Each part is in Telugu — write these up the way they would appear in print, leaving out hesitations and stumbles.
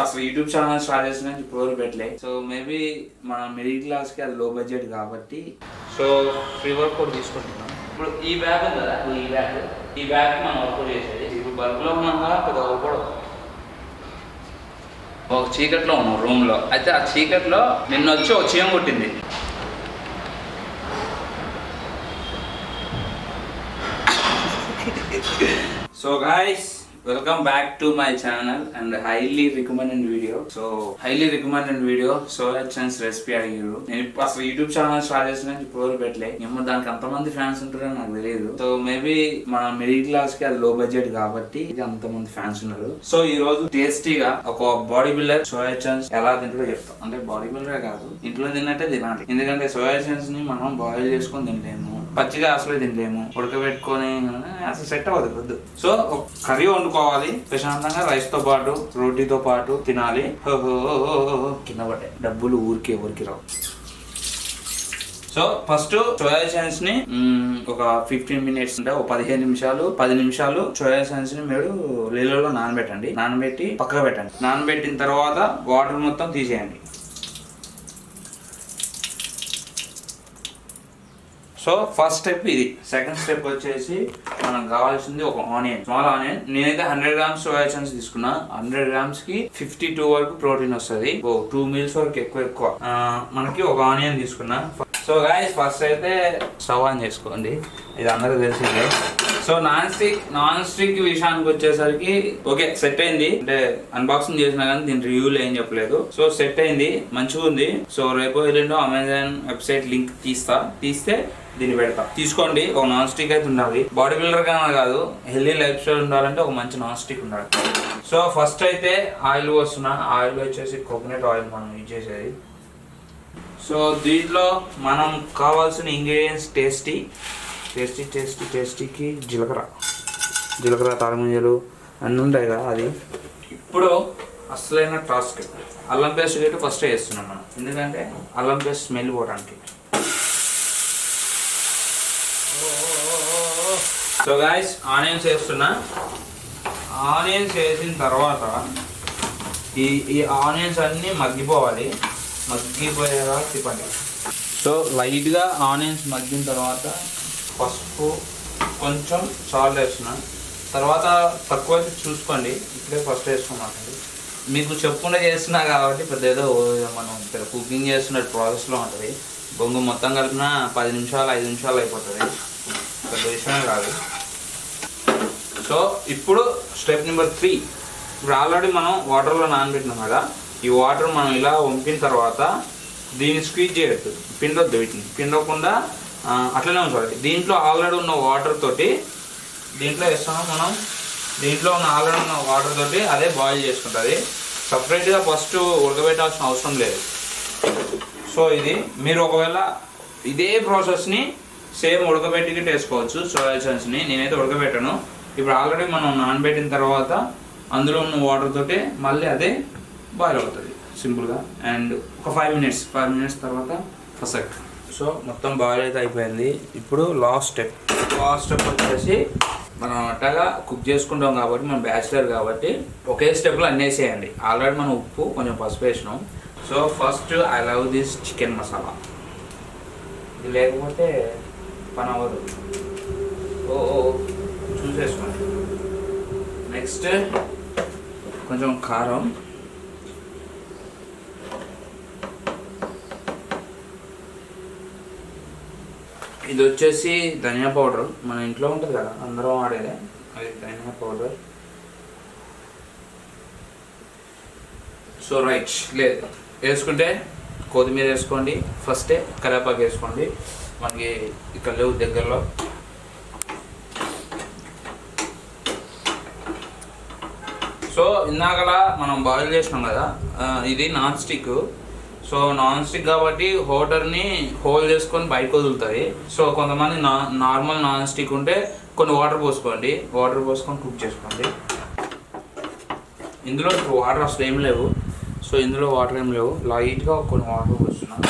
అసలు యూట్యూబ్ ఛానల్ స్టార్ట్ చేసిన ఇప్పుడు పెట్టలే. సో మేబీ మన మిడిల్ క్లాస్కి అది లో బడ్జెట్ కాబట్టి సో ఫ్రీ వర్కౌట్ తీసుకుంటున్నాం. ఇప్పుడు ఈ బ్యాగ్ ఉంది కదా, ఈ బ్యాగ్ మనం వర్కౌట్ చేసేది. ఇప్పుడు బల్క్లో ఉన్నాగా పెద్ద వర్కౌట్ ఒక చీకట్లో ఉన్నాం రూమ్లో. అయితే ఆ చీకట్లో నిన్న వచ్చి ఒక చీమ కొట్టింది. So guys, welcome back to my channel and highly recommended video soya chunks recipe అడిగారు. నేను అసలు యూట్యూబ్ ఛానల్ స్టార్ట్ చేసిన ఇప్పుడు పెట్టలే. ఏమో దానికి అంతమంది ఫ్యాన్స్ ఉంటారో నాకు తెలియదు. సో మేబీ మన మిడిల్ క్లాస్ కి అది లో బడ్జెట్ కాబట్టి అంతమంది ఫ్యాన్స్ ఉన్నారు. సో ఈ రోజు టేస్టీగా ఒక బాడీ బిల్డర్ సోయా చంక్స్ ఎలా తింటారో చెప్తాం. అంటే బాడీ బిల్డరే కాదు, ఇంట్లో తిన్నట్టే తినాలి. ఎందుకంటే సోయా చంక్స్ ని మనం బాయిల్ చేసుకొని తినలేము, పచ్చిగా అసలు తినలేము, ఉడకబెట్టుకొని అసలు సెట్ అవ్వదు వద్దు. సో కర్రీ వండుకోవాలి ప్రశాంతంగా, రైస్ తో పాటు రోటీతో పాటు తినాలి. కింద పడ్డే డబ్బులు ఊరికి రావు. సో ఫస్ట్ సోయా చంక్స్ ని ఒక 15 మినిట్స్ అంటే ఒక 10 నిమిషాలు సోయా చంక్స్ ని మీరు నీళ్ళలో నానబెట్టి పక్కకు పెట్టండి. నానబెట్టిన తర్వాత వాటర్ మొత్తం తీసేయండి. సో ఫస్ట్ స్టెప్ ఇది. సెకండ్ స్టెప్ వచ్చేసి మనకు కావాల్సింది ఒక ఆనియన్, స్మాల్ ఆనియన్. నేనైతే 100 grams సోయా చంక్స్ తీసుకున్నా. 100 grams కి 52 వరకు ప్రోటీన్ వస్తుంది. 2 meals వరకు ఎక్కువ మనకి ఒక ఆనియన్ తీసుకున్నా. సో గైస్, ఫస్ట్ అయితే స్టవ్ ఆన్ చేసుకోండి, ఇది అందరికీ తెలిసిందే. సో నాన్ స్టిక్ విషయానికి వచ్చేసరికి ఓకే సెట్ అయింది. అంటే అన్బాక్సింగ్ చేసినా కానీ దీని రివ్యూలో ఏం చెప్పలేదు. సో సెట్ అయింది, మంచిగా ఉంది. సో రేపు ఎల్లుండో అమెజాన్ వెబ్సైట్ లింక్ తీస్తే దీన్ని పెడతా. తీసుకోండి. ఒక నాన్ స్టిక్ అయితే ఉండాలి. బాడీ బిల్డర్ కానీ కాదు, హెల్దీ లైఫ్ స్టైల్ ఉండాలంటే ఒక మంచి నాన్ స్టిక్ ఉండాలి. సో ఫస్ట్ అయితే ఆయిల్ పోస్తున్నా. ఆయిల్ వచ్చేసి కోకోనట్ ఆయిల్ మనం యూజ్ చేసేది. సో దీంట్లో మనం కావాల్సిన ఇంగ్రీడియంట్స్ టేస్టీకి జీలకర్ర తాళముంజలు అన్నీ ఉంటాయి కదా అది. ఇప్పుడు అసలైన టాస్క్ అల్లం పేస్ట్ గట్టి ఫస్ట్ వేస్తున్నాం మనం, ఎందుకంటే అల్లం పేస్ట్ స్మెల్ పోవడానికి. సో గైస్, ఆనియన్స్ వేస్తున్నా. ఆనియన్స్ వేసిన తర్వాత ఈ ఆనియన్స్ అన్నీ మగ్గిపోయేలా తిప్పండి. సో లైట్గా ఆనియన్స్ మగ్గిన తర్వాత పసుపు, కొంచెం సాల్ట్ వేస్తున్నా. తర్వాత తక్కువ చూసుకోండి, ఇప్పుడే ఫస్ట్ వేసుకోమాకండి. మీకు చెప్పుకుంటే చేస్తున్నా కాబట్టి పెద్ద ఏదో మనం ఇక్కడ కుకింగ్ చేస్తున్న ప్రాసెస్లో ఉంటుంది. బొంగు మొత్తం కలిపిన 10 నిమిషాలు 5 నిమిషాలు అయిపోతుంది, పెద్ద విషయమే కాదు. సో ఇప్పుడు స్టెప్ నెంబర్ 3. ఇప్పుడు ఆల్రెడీ మనం వాటర్లో నానబెట్టినాం కదా, ఈ వాటర్ మనం ఇలా వంపిన తర్వాత దీన్ని స్క్వీజ్ చేయొద్దు, పిండొద్దు. వీటిని పిండకుండా అట్లనే ఉంచాలి. దీంట్లో ఆల్రెడీ ఉన్న వాటర్ తోటి దీంట్లో వేస్తాము మనం. దీంట్లో ఉన్న ఆల్రెడీ ఉన్న వాటర్ తోటి అదే బాయిల్ చేసుకుంటుంది. సపరేట్గా ఫస్ట్ ఉడకబెట్టాల్సిన అవసరం లేదు. సో ఇది మీరు ఒకవేళ ఇదే ప్రాసెస్ని సేమ్ ఉడకబెట్టి వేసుకోవచ్చు సోయా చంక్స్ని. నేనైతే ఉడకబెట్టాను. ఇప్పుడు ఆల్రెడీ మనం నానబెట్టిన తర్వాత అందులో ఉన్న వాటర్ తోటి మళ్ళీ అదే బాయిల్ అవుతుంది సింపుల్గా. అండ్ ఒక 5 మినిట్స్ తర్వాత పర్ఫెక్ట్. సో మొత్తం బాయిల్ అయితే అయిపోయింది. ఇప్పుడు లాస్ట్ స్టెప్ వచ్చేసి మనం అట్టగా కుక్ చేసుకుంటాం కాబట్టి, మనం బ్యాచిలర్ కాబట్టి ఒకే స్టెప్లో అన్నీ వేసేయండి. ఆల్రెడీ మనం ఉప్పు కొంచెం పసుపు వేసినాం. So first I love this chicken masala. ఇది లేకపోతే పని అవ్వదు. చూసేసుకోండి. నెక్స్ట్ కొంచెం కారం, ఇది వచ్చేసి ధనియా పౌడర్. మన ఇంట్లో ఉంటుంది కదా, అందరం వాడేదే, అది ధనియా పౌడర్. సో రైట్, లేదు వేసుకుంటే కొత్తిమీర వేసుకోండి, ఫస్టే కరివేపాకు వేసుకోండి. మనకి ఇక్కడ లేవు దగ్గరలో. సో ఇందాకలా మనం బాయిల్ చేసినాం కదా, ఇది non stick. So non stick కాబట్టి హోటర్ని హోల్ చేసుకొని బయటకు వదులుతుంది. సో కొంతమంది నార్మల్ నాన్ స్టిక్ ఉంటే కొన్ని వాటర్ పోసుకొని కుక్ చేసుకోండి. ఇందులో వాటర్ అసలు ఏం లేవు. సో ఇందులో వాటర్ ఏం లేవు, లైట్గా కొన్ని వాటర్ పోస్తున్నాను.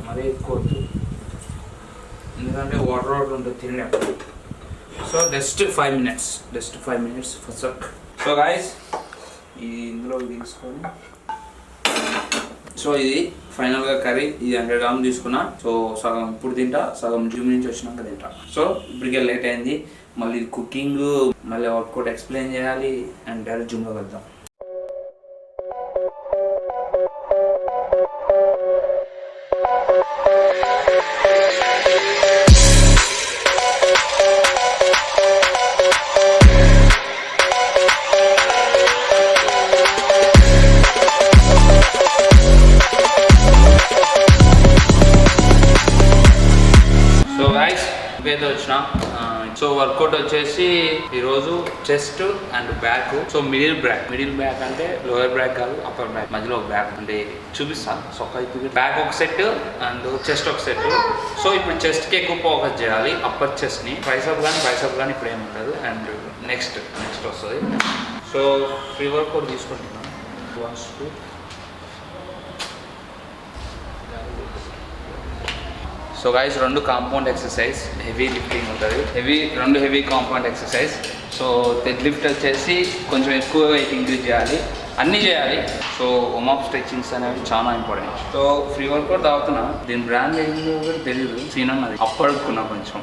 మరీ ఎక్కువ వద్దు, ఎందుకంటే వాటర్ ఉంటుంది తినలేము. So just 5 minutes first. So guys, ఇది ఇందులో తీసుకొని సో ఇది ఫైనల్గా కర్రీ ఇది 100 గ్రామ్ తీసుకున్నా. సో సగం ఇప్పుడు తింటా, సగం జిమ్ నుంచి వచ్చినాక తింటా. సో ఇప్పటికే లేట్ అయింది, మళ్ళీ కుకింగ్, మళ్ళీ వర్కౌట్ ఎక్స్ప్లెయిన్ చేయాలి అండ్ డైరెక్ట్ జిమ్లో వెళ్తాం. వచ్చిన సో వర్కౌట్ వచ్చేసి ఈరోజు chest and back. So middle back అంటే లోయర్ బ్యాక్ కాదు, అప్పర్ బ్యాక్, మధ్యలో ఒక బ్యాక్ అంటే చూపిస్తాను. సో బ్యాక్ ఒక సెట్ అండ్ చెస్ట్ ఒక సెట్. సో ఇప్పుడు చెస్ట్కి ఎక్కువ ఫోకస్ చేయాలి, అప్పర్ చెస్ట్ని. ట్రైసెప్ కానీ ఇప్పుడు ఏమి ఉండదు. అండ్ నెక్స్ట్ వస్తుంది. సో ఫ్రీ వర్కౌట్ తీసుకుంటున్నాను. 1 2 so guys 2 compound exercise, heavy lifting ఉంటుంది, heavy compound exercise. So deadlift వచ్చేసి కొంచెం ఎక్కువ వెయిట్ ఇంక్రీజ్ చేయాలి, అన్నీ చేయాలి. సో వార్మప్ స్ట్రెచ్చింగ్స్ అనేవి చాలా ఇంపార్టెంట్. సో ఫ్రీ వర్కౌట్ తాగుతున్నా, దీని బ్రాండ్ ఏంటో కూడా తెలియదు, సీన్ అన్నది అప్పడుకున్నా కొంచెం.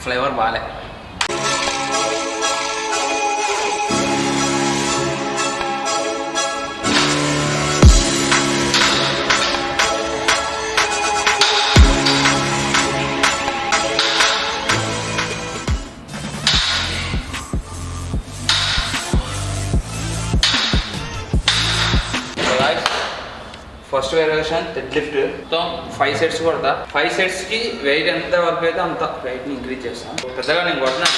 ఫ్లేవర్ బాగాలే. First variation deadlift. మొత్తం 5 సెట్స్ కొడతా. 5 సెట్స్కి వెయిట్ ఎంత వరకు అయితే అంత వెయిట్ని ఇంక్రీజ్ చేస్తాను. పెద్దగా నేను కొట్టినాను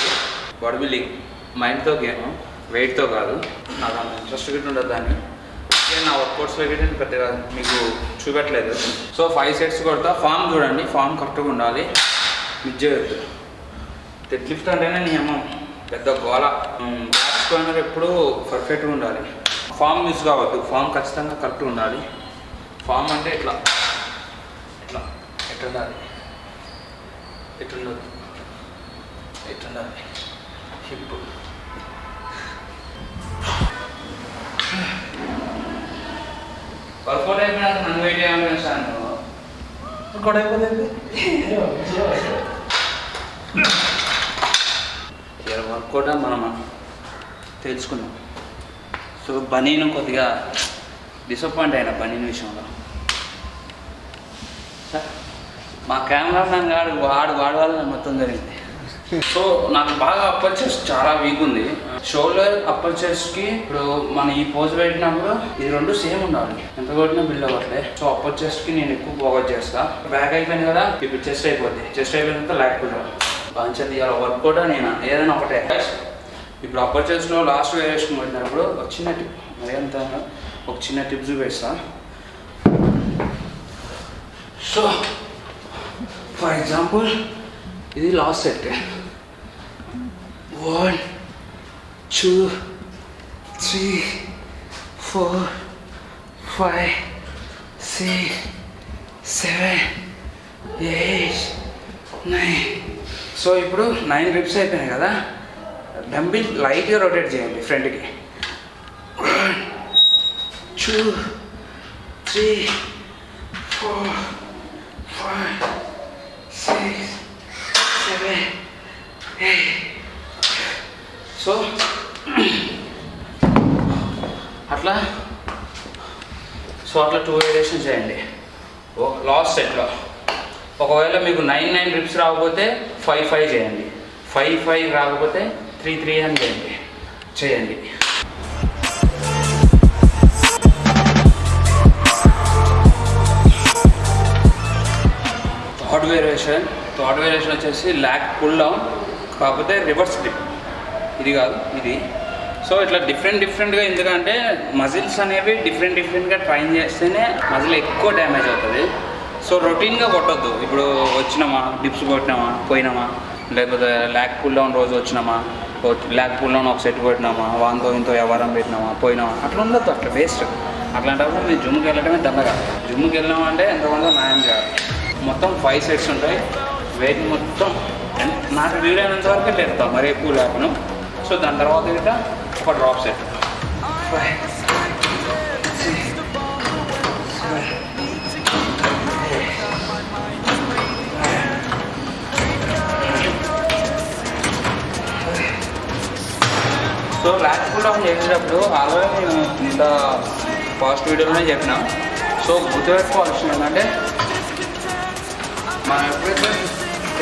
బాడీ బిల్డింగ్ మైండ్తో గేమ్, వెయిట్తో కాదు. నాకు అంత ఇంట్రెస్ట్ గిట్ ఉండదు దాన్ని. నా వర్కౌట్స్లో గిట్ పెద్దగా మీకు చూపెట్టలేదు. సో 5 సెట్స్ కొడతా. ఫామ్ చూడండి, ఫామ్ కరెక్ట్గా ఉండాలి, మిస్ చేయొద్దు. డెడ్ లిఫ్ట్ అంటేనే నియమం, పెద్ద గోళ. బ్యాక్ స్క్వానర్ ఎప్పుడూ పర్ఫెక్ట్గా ఉండాలి, ఫామ్ మిస్ కావద్దు, ఫామ్ ఖచ్చితంగా కరెక్ట్గా ఉండాలి. ఫామ్ అంటే ఎట్లా ఉండాలి, ఎట్లుండదు, హిప్. వర్కౌట్ అయిపోయినాక నన్ను వెయిట్ చేయాలని సార్ వర్కౌట్ అయిపోతుంది. వర్కౌట్ మనం తెలుసుకున్నాం. సో బనీను కొద్దిగా డిసప్పాయింట్ అయినా బనీన్ విషయంలో. మా కెమెరా మ్యాన్ వాడు వల్ల మొత్తం జరిగింది. సో నాకు బాగా అప్పర్ చెస్ట్ చాలా వీక్ ఉంది. షోల్డర్ అప్పర్ చెస్ట్కి ఇప్పుడు మనం ఈ పోజ్ పెట్టినప్పుడు ఇది 2 సేమ్ ఉండాలి, ఎంత కొట్టినా బిల్డ్ అవ్వట్లే. సో అప్పర్ చెస్ట్కి నేను ఎక్కువ ఫోకస్ చేస్తా. బ్యాక్ అయిపోయింది కదా, ఇప్పుడు చెస్ట్ అయిపోద్ది. చెస్ట్ అయిపోయినంత లేకపోతే బాగా తీయాలి. వర్కౌట్ నేను ఏదైనా ఒకటే. ఇప్పుడు అప్పర్ చెస్ట్లో లాస్ట్ వేరియేషన్ కొట్టినప్పుడు ఒక చిన్న టిప్, మరి అంత ఒక చిన్న టిప్ చూపిస్తా. సో ఫర్ ఎగ్జాంపుల్ ఇది లాస్ట్ సెట్, 1 2 3 4 5 6 7 8 9. సో ఇప్పుడు 9 రిప్స్ అయిపోయినాయి కదా. డంబిల్ లైట్గా రొటేట్ చేయండి ఫ్రంట్కి. 1 2 3 4 5 6 7 8. సో అట్లా 2 వేరియేషన్స్ చేయండి లాస్ట్ సెట్లో. ఒకవేళ మీకు 9 రిప్స్ రాకపోతే 5 చేయండి, 5 రాకపోతే 3 అని చేయండి. థర్డ్ వేరియేషన్ వచ్చేసి ల్యాగ్ పుల్ డౌన్, కాకపోతే రివర్స్ గ్రిప్. ఇది కాదు, ఇది. సో ఇట్లా డిఫరెంట్గా, ఎందుకంటే మజిల్స్ అనేవి డిఫరెంట్గా ట్రైన్ చేస్తేనే మజిల్ ఎక్కువ డ్యామేజ్ అవుతుంది. సో రొటీన్గా కొట్టొద్దు. ఇప్పుడు వచ్చినామా, డిప్స్ కొట్టినామా, పోయినామా, లేకపోతే ల్యాగ్ పుల్ డౌన్ రోజు వచ్చినామా, ల్యాగ్ పుల్ డౌన్ ఒక సెట్ కొట్టినామా, వాంతో ఇంతో వ్యవహారం పెట్టినామా, పోయినామా, అట్లా ఉండొద్దు. అట్లా వేస్ట్. అట్లాంటప్పుడు మీరు జిమ్కి వెళ్ళటమే దండగా. జిమ్కి వెళ్ళామంటే ఎంతమందో న్యాయం చేయాలి. మొత్తం 5 సెట్స్ ఉంటాయి. వెయిట్ మొత్తం నాకు వీలైనంత వరకు పెడతాం, మరి ఎక్కువ లేపను. సో దాని తర్వాత ఇంకా ఒక drop set. So last pull down చేసేటప్పుడు ఆల్రెడీ నేను ఇంత ఫాస్ట్ వీడియోలోనే చెప్పినా. సో గుర్తుపెట్టుకోవాల్సింది ఏంటంటే మనం ఎప్పుడైతే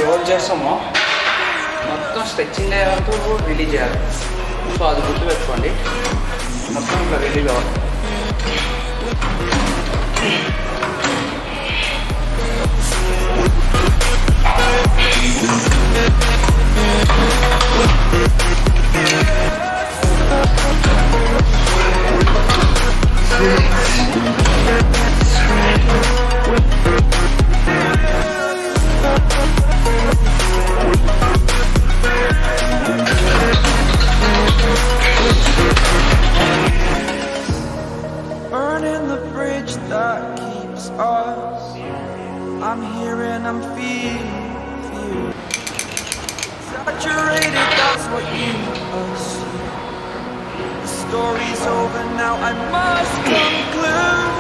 రోల్ చేస్తామో మొత్తం స్ట్రెచ్చింగ్ అయ్యే వరకు రిలీజ్ చేయాలి. సో అది గుర్తుపెట్టుకోండి. మొత్తం ఇట్లా రిలీజ్ అవ్వాలి. Burning the bridge that keeps us. I'm here and I'm feeling saturated, that's what you assume. The story's over now, I must conclude.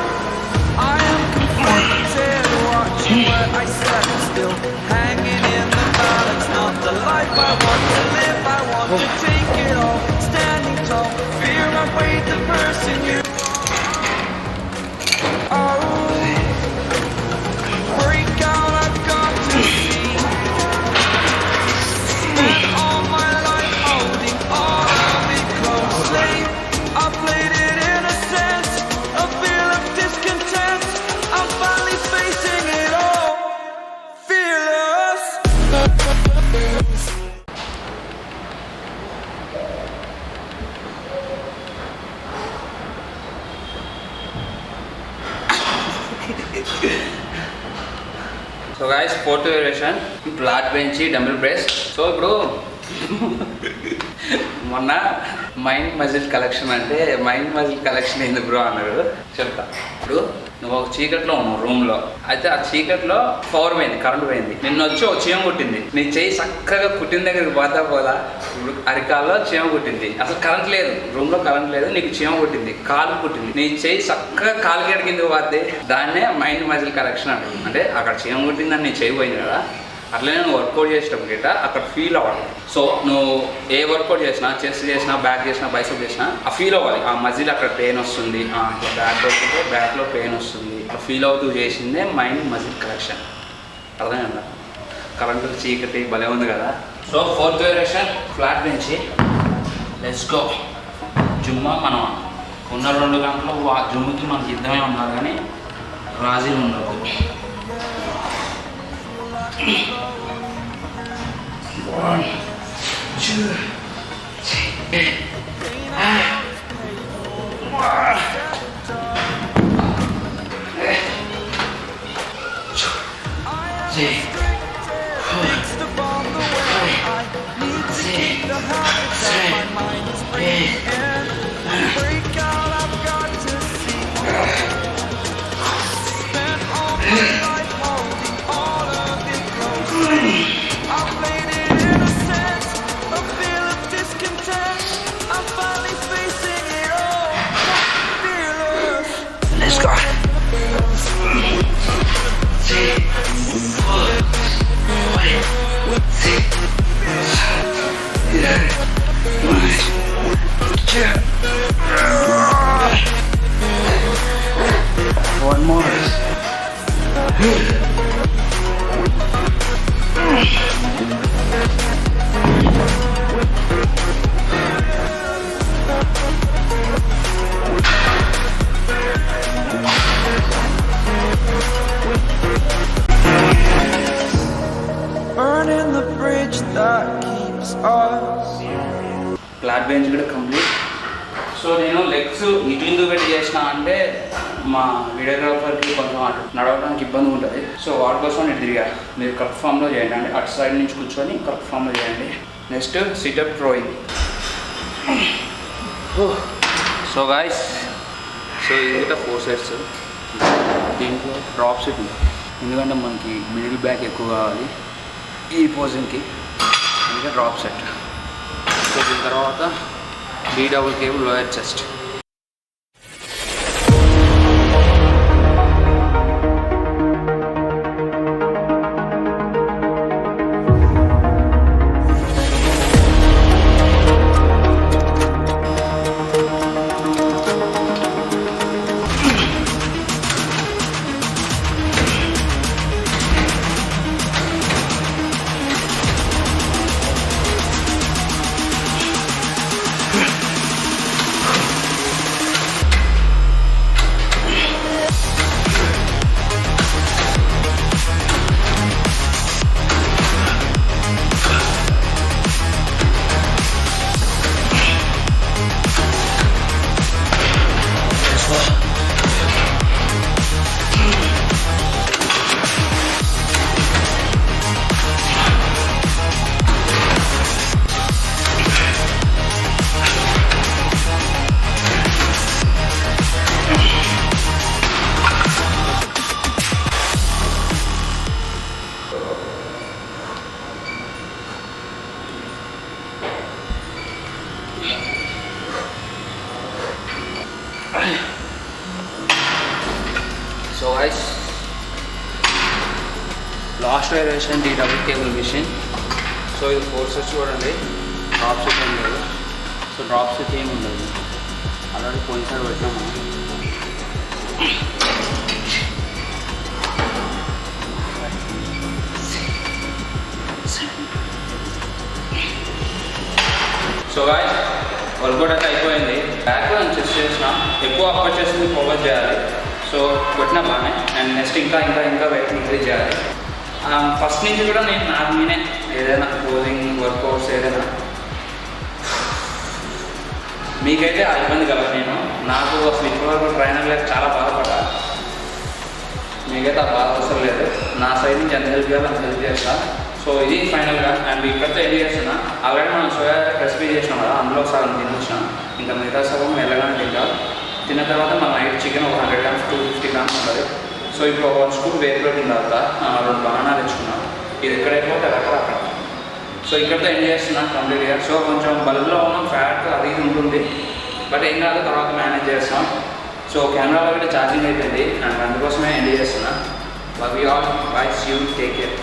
I am conflicted, watching where I step still, hanging in the balance, not the life I want to live. I want to take it all, standing tall, fear I weighed the person you. So guys, 4th variation flat bench dumbbell press. So ఇప్పుడు మొన్న మైండ్ మజిల్ కలెక్షన్ అంటే మైండ్ మజిల్ కలెక్షన్ ఏంది బ్రో అన్నారు. చెప్తా. ఇప్పుడు నువ్వు ఒక చీకట్లో ఉన్నావు రూమ్లో, అయితే ఆ చీకట్లో పవర్ పోయింది, కరెంట్ పోయింది. నిన్న వచ్చి ఒక చీమ కుట్టింది. నీ చేయి చక్కగా కుట్టిన దగ్గరికి పోదా ఇప్పుడు అరికాల్లో చీమ కుట్టింది. అసలు కరెంట్ లేదు, రూమ్లో కరెంట్ లేదు, నీకు చీమ కుట్టింది, కాలు కుట్టింది. నీ చేయి చక్కగా కాలు గడికింది పోతే దాన్నే మైండ్ మజిల్ కలెక్షన్ అంటారు. అంటే అక్కడ చీమ కుట్టిందని నీ చేయి పోయింది కదా, అట్లనే నువ్వు వర్కౌట్ చేసేటప్పుడు గిట్ట అక్కడ ఫీల్ అవ్వాలి. సో నువ్వు ఏ వర్కౌట్ చేసినా, చెస్ట్ చేసినా, బ్యాక్ చేసినా, బైసెప్ చేసినా ఆ ఫీల్ అవ్వాలి. ఆ మజిల్ అక్కడ పెయిన్ వస్తుంది, బ్యాక్ వస్తుంటే బ్యాక్లో పెయిన్ వస్తుంది, అట్లా ఫీల్ అవుతూ చేసిందే మైండ్ మజిల్ కలెక్షన్. అర్థమైందా? కరెంటు చీకటి భలే ఉంది కదా. So 4th variation flat bench. Let's go. Jumma మనం ఉన్న 2 గంటలు జుమ్ముకి మనకి ఇద్దమే ఉన్నారు, కానీ రాజీలు ఉండదు. 1, 2, 3, 1 more. Burning the bridge that keeps us. Flat bench కూడా కంప్లీట్. సో నేను లెగ్స్ ఇటు ఎందుకు పెట్టి చేసిన అంటే మా వీడియోగ్రాఫర్కి కొంచెం అటు నడవడానికి ఇబ్బంది ఉంటుంది. సో వాటి కోసం నేను తిరిగా. మీరు కరెక్ట్ ఫామ్లో చేయండి, అంటే అటు సైడ్ నుంచి కూర్చొని కరెక్ట్ ఫామ్లో చేయండి. Next sit up throwing. So guys, so ఇది కూడా 4 సెట్స్. దీంట్లో డ్రాప్ సెట్ ఉంది, ఎందుకంటే మనకి మిడిల్ బ్యాక్ ఎక్కువ కావాలి ఈ పోజింగ్కి, అందుకే డ్రాప్ సెట్. సో దీని తర్వాత D double cable lower chest. So guys, last variation D double cable machine. So ఇది 4 సెట్స్ చూడండి, డ్రాప్ సెట్ ఏం లేదు. సో డ్రాప్ సెట్ ఏమి ఉండదు, ఆల్రెడీ పోయినసారి పెట్టినాము. సో గైస్, వర్కౌట్ అయితే అయిపోయింది. బ్యాక్లో నేను చెస్ట్ చేసిన, ఎక్కువ అప్పర్ చేసింది ఫోకస్ చేయాలి. సో కొట్టిన బాగానే, అండ్ నెక్స్ట్ ఇంకా వెయిట్ ఇంక్రీజ్ చేయాలి. ఫస్ట్ నుంచి కూడా నేను నాకు నేనే ఏదైనా పోజింగ్ వర్కౌట్స్ ఏదైనా మీకైతే ఆ ఇబ్బంది కదా, నేను నాకు అసలు ఇప్పటివరకు ట్రైనర్ లేక చాలా బాధపడ్డా. మీకైతే ఆ బాధ అవసరం లేదు, నా సైడ్ నుంచి ఎంత హెల్ప్ చేయాలో అంత హెల్ప్ చేస్తా. సో ఇది ఫైనల్గా అండ్ ఇక్కడితో ఎండ్ చేస్తున్నా. ఆల్రెడీ మనం సోయా రెసిపీ చేసినాం కదా, అందులో సగం తినొచ్చినాం, ఇంకా మిగతా సగం వెళ్ళగానే తింటాం. తిన్న తర్వాత మన నైట్ చికెన్ ఒక 100 grams 250 grams ఉంటుంది. సో ఇప్పుడు ఒక 1 స్కూప్ వే ప్రోటీన్ తర్వాత 2 బనానాలు తెచ్చుకున్నాం. ఇది ఎక్కడైపోతే అక్కడ. సో ఇక్కడితో ఎండ్ చేస్తున్నాం కంప్లీట్గా. సో కొంచెం బల్బ్లో ఉన్న ఫ్యాట్ అది ఇది ఉంటుంది, బట్ ఏం కాదు, తర్వాత మేనేజ్ చేస్తాం. సో కెమెరాలో కూడా ఛార్జింగ్ అయిపోయింది, అండ్ అందుకోసమే ఎండ్ చేస్తున్నా. Love you all, bye, see you, take care.